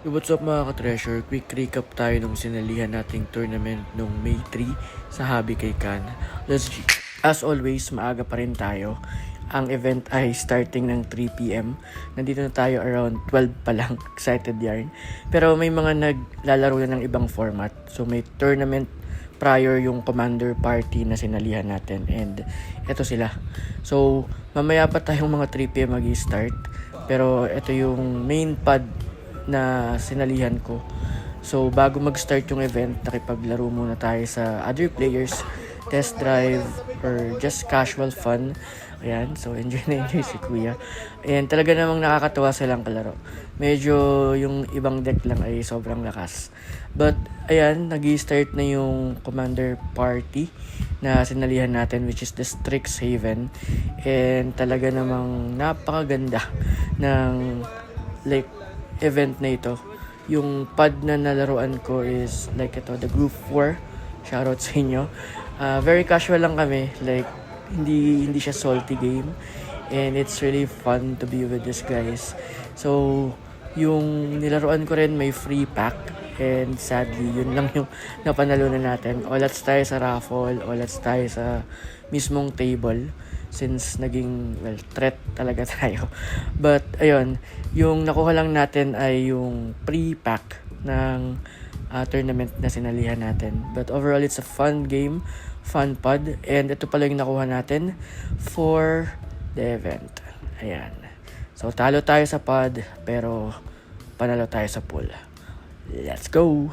What's up mga ka-treasure? Quick recap tayo nung sinalihan nating tournament nung May 3 sa Hobby kay Kan. As always, maaga pa rin tayo. Ang event ay starting ng 3 PM. Nandito na tayo around 12 pa lang. Excited yarn. Pero may mga naglalaro na ng ibang format. So may tournament prior yung commander party na sinalihan natin. And eto sila. So mamaya pa tayong mga 3 PM mag-start. Pero eto yung main pad na sinalihan ko. So bago mag-start yung event, nakipaglaro muna tayo sa other players, test drive or just casual fun. Ayan, so enjoy na enjoy si Kuya. Ayan, talaga namang nakakatawa silang kalaro. Medyo yung ibang deck lang ay sobrang lakas. But ayan, nag-start na yung commander party na sinalihan natin, which is the Strixhaven. And talaga namang napakaganda ng event na ito. Yung pad na nalaruan ko is like ito, the Group 4. Shoutout sa inyo. Very casual lang kami. Like, hindi siya salty game. And it's really fun to be with these guys. So, yung nilaruan ko rin may free pack. And sadly, yun lang yung napanalunan natin. Olats tayo sa raffle. Olats tayo sa mismong table. Since naging, threat talaga tayo. But, ayun, yung nakuha lang natin ay yung pre-pack ng tournament na sinalihan natin. But overall, it's a fun game, fun pod, and ito pala yung nakuha natin for the event. Ayan. So, talo tayo sa pod, pero panalo tayo sa pool. Let's go!